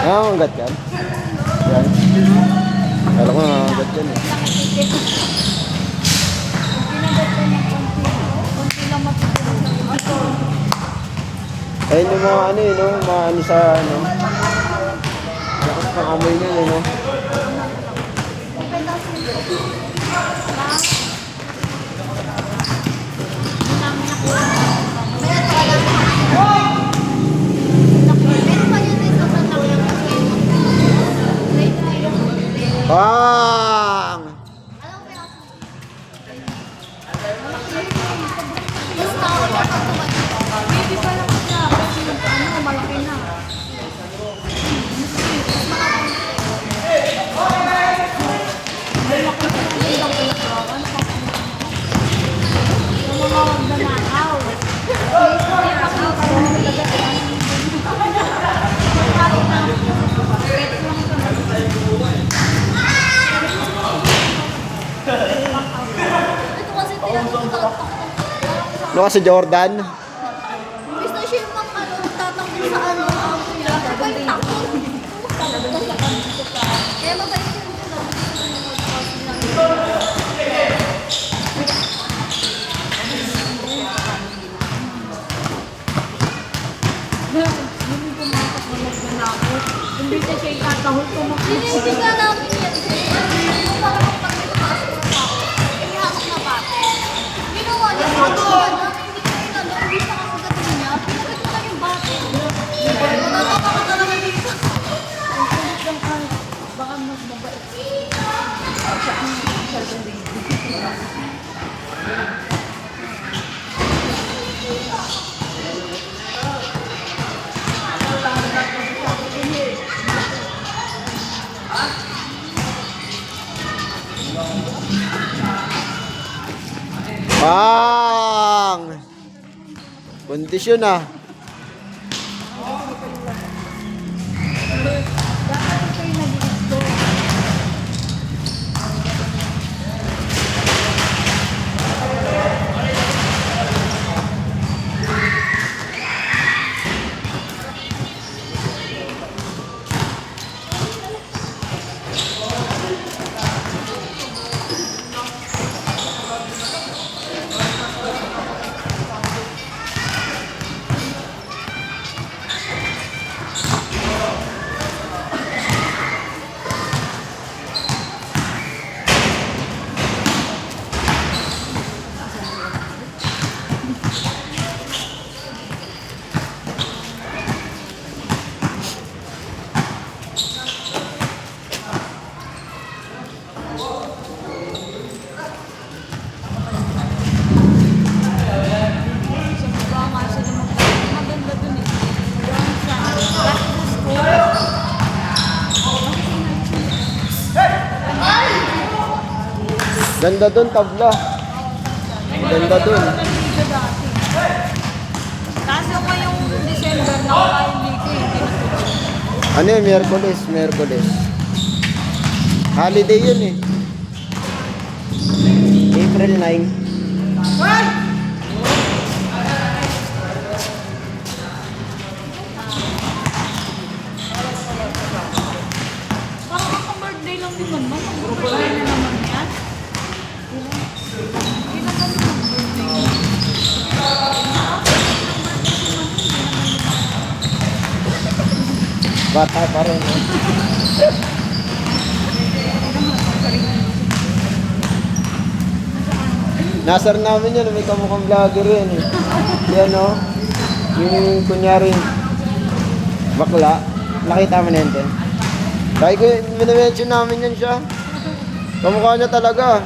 Ah, hanggat yan. Yan. Kala ko hanggat yan eh. Ayun yung mga ano yun, no? Mga ano sa ano. Lakas pang amoy niya yun, no? Bang! Baby pa lang siya. Kasi yung ano, malaki na. Yung mga magnanakaw. Ito kasi tinatawag. Ano ka si Jordan? Gusto siya yung mga tatakbo sa ano, sabay takbo. Kaya mabait siya yung hindi pumatak na magnanakaw. Hindi siya yung tatahol tumakbo. Hindi nga namin yan. Yung parang pagkakasok ng tao, ihakot na bate. Ginawa niya sa katuan namin, hindi ko inano, hindi sa kasagatin niya. Pinagat ko lang yung bate. Natatawa ka talaga dito. Ang kulit lang ka. Baka mas mabait. Siya ang salbang baby. Bang! Kondisyon ah. Dapat ito yung nag-i-store. Ganda dun, tabla. Ganda dun. Kaso ngayong December, nakakain dito eh. Ano yun? Miyerkules, Miyerkules. Holiday yun eh. April 9. Parang ako-birthday lang din naman. Ang-birthday na naman yan. Ilan kami mag-birthday? Bata pa rin. Eh. Nasar namin yan, may kamukhang vlogger yan eh. Yan o. Yung kunyari, bakla. Nakita mo na yun din. Kaya ko, minamention namin yan siya. Kamukha niya talaga.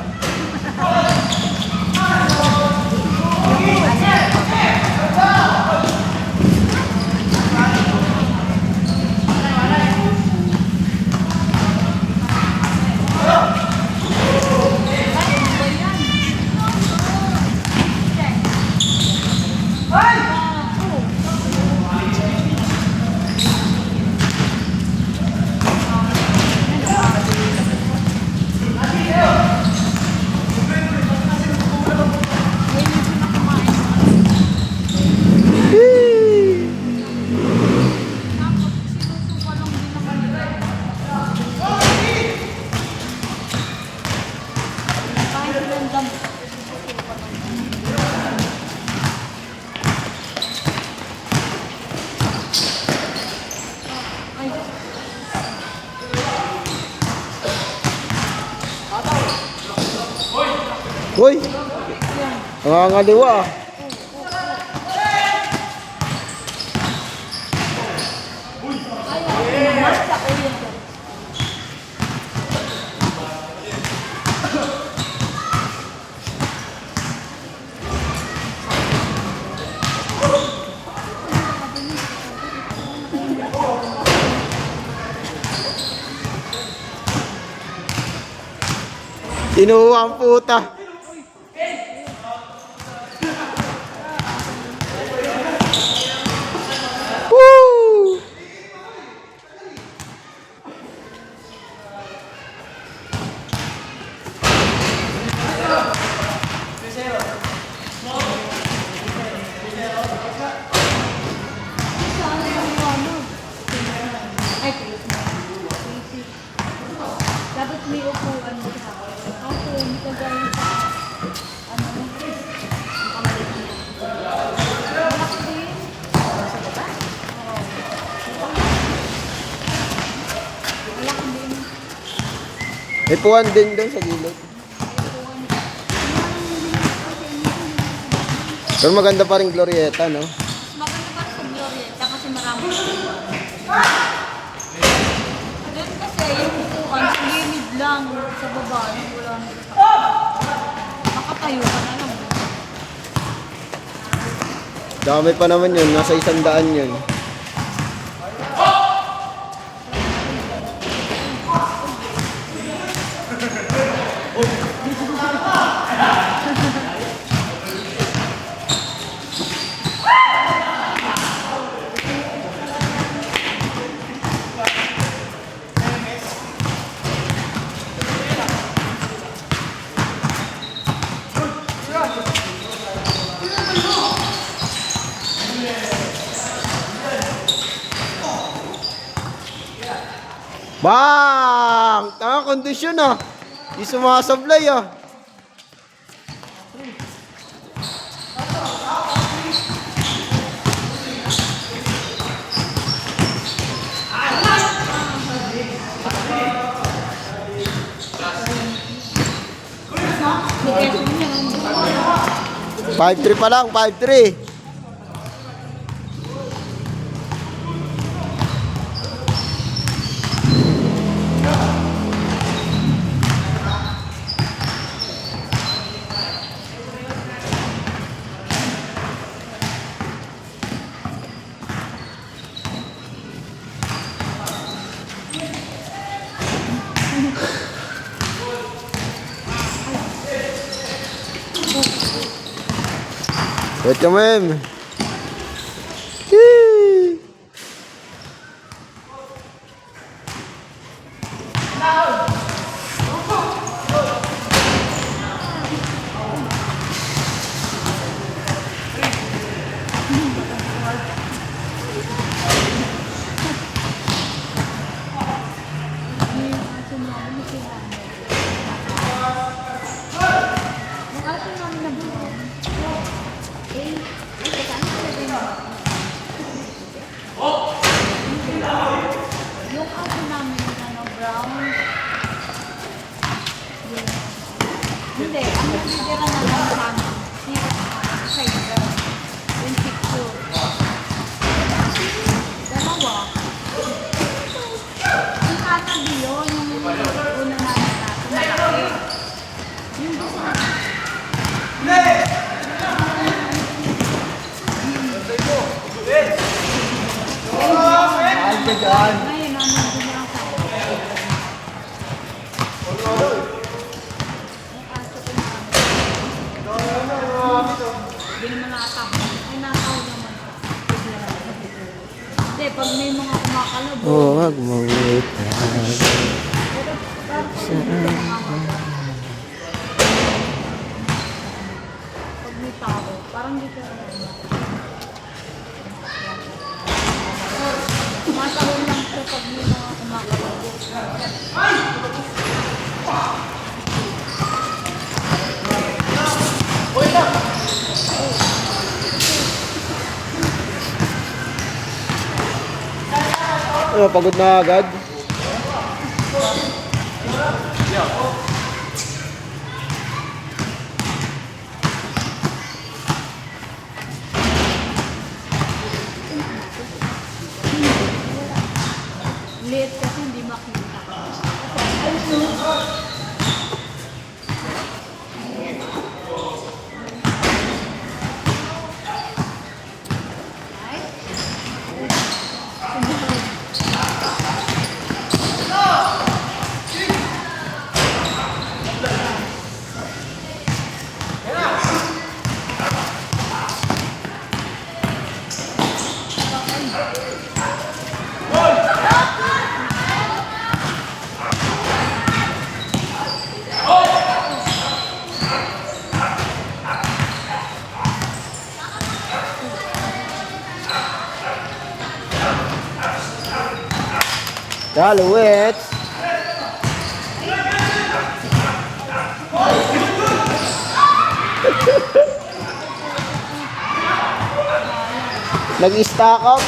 Uy! Nangangaliwa ah. Ayaw, nasa ko yun. Kinuha ang puta. Woo! Ay, please. Dapat may upuan mo sa akin. Ako, hindi ka gaya sa ano, ang kamalit niya. Malaki din. Sa baba? Oo. Malaki din. May puwan din doon sa gilid. Pero maganda pa rin Glorieta, no? Maganda pa sa Glorieta kasi marami. Doon kasi yung upuan, sa gilid lang, sa baba, wala na sa makatayo ka na lang. Dami pa naman yun. Nasa 100 yun. Bang! Tama kondisyon ah. Di sumasablay ah. May keso niya. 5-3 pa lang, 5-3. Wait ka, ma'am. Yee! Yung aso namin, ano, brown. Yun. Hindi, ang natitira na lang sa amin, si Tiger. Yung picture. Dalawa. Yung katabi yun, yung una namin natin, malaki. Yung gusto na Ay, ka dyan. ngayon, ano, din lang sa akin. Yung aso ko namin. Hindi naman nakatapos. Ay, natawag naman. Hindi, pag may mga kumakalabo. Huwag mawit. Pero parang pag may tao, parang di ka matawag lang siya pag may mga kumakalabo. Ano, pagod na agad? Liit kasi hindi makita. Daluwits. Nag-stack up.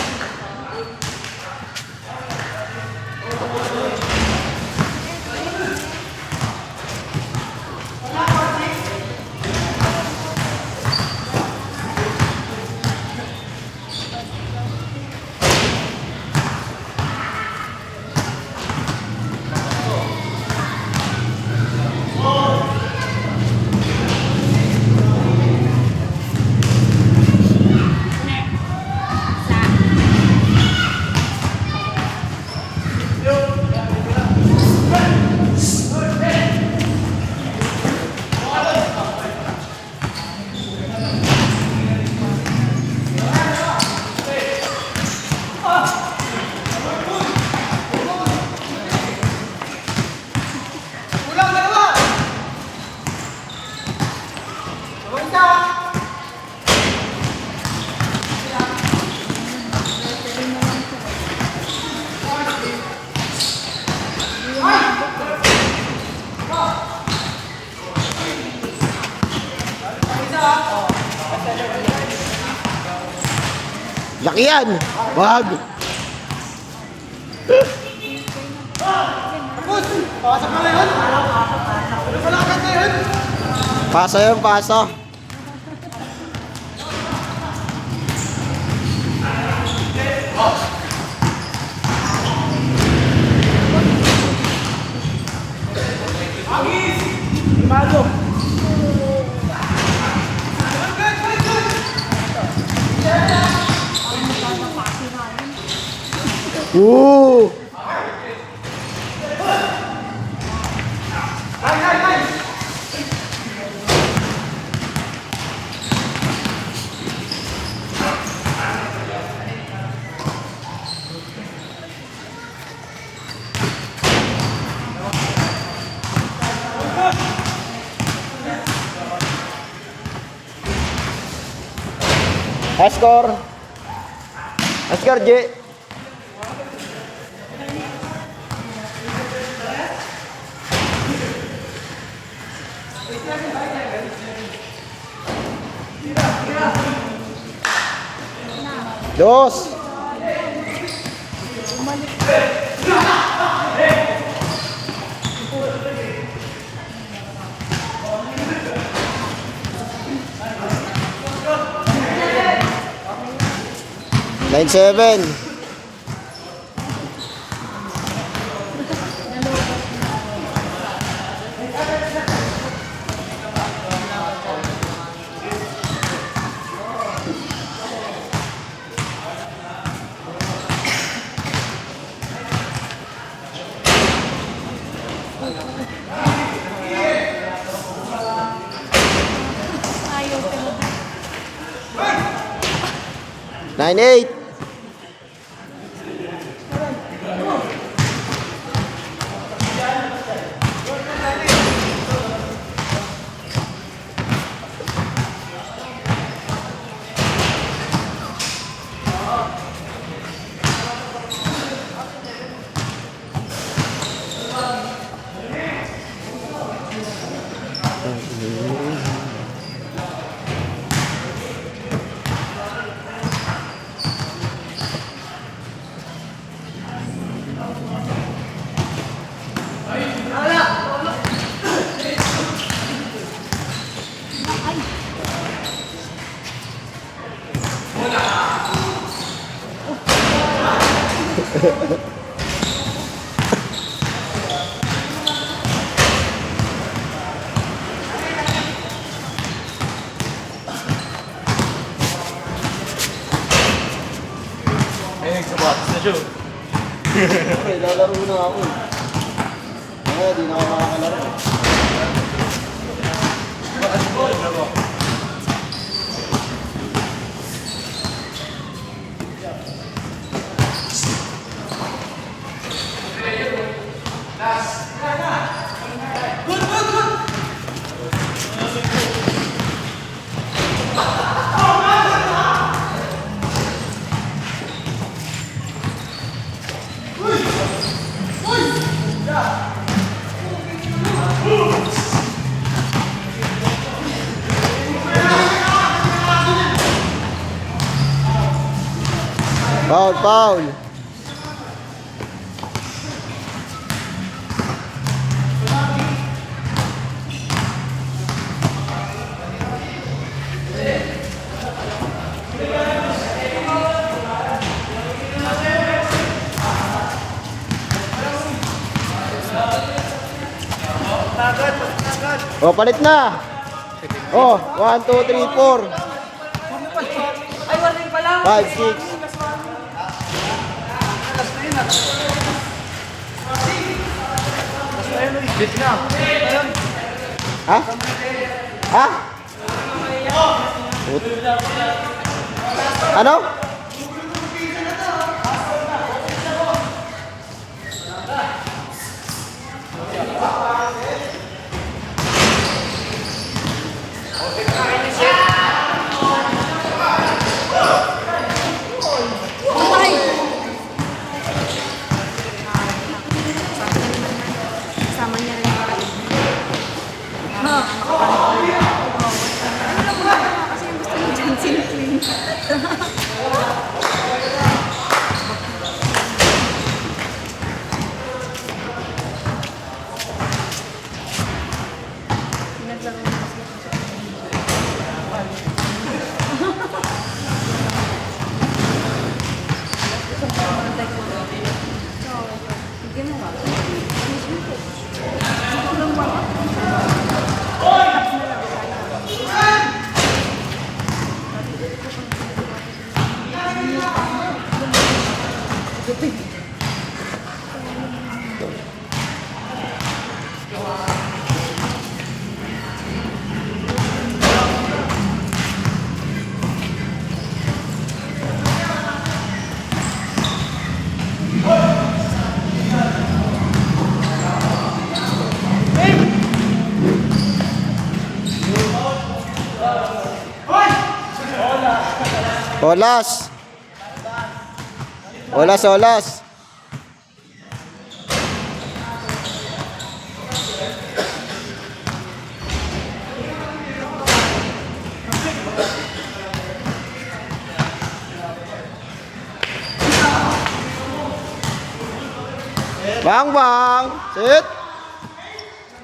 Laki yan! Wag! Pasok na yun! Malakad na yun! Paso yun, paso. Mado! Woo! Score. Score, J. Dos. Line 7. Ayaw ka na. 9-8. Okay, lalaro na ako eh. Kaya di na ako makakalaro. Foul, foul. Oh, palit na. Oh, 1, 2, 3, 4. Ay, warning pa lang. 5, 6. Bit na. Ha? Ha? Put. Ano? Sama niya rin. Ha? Kasi yung gusto niya dyan, simple. Pinaglaro na kasi ako. Bigyan mo ba? Olas. Olas, olas. Bang, bang. Sit.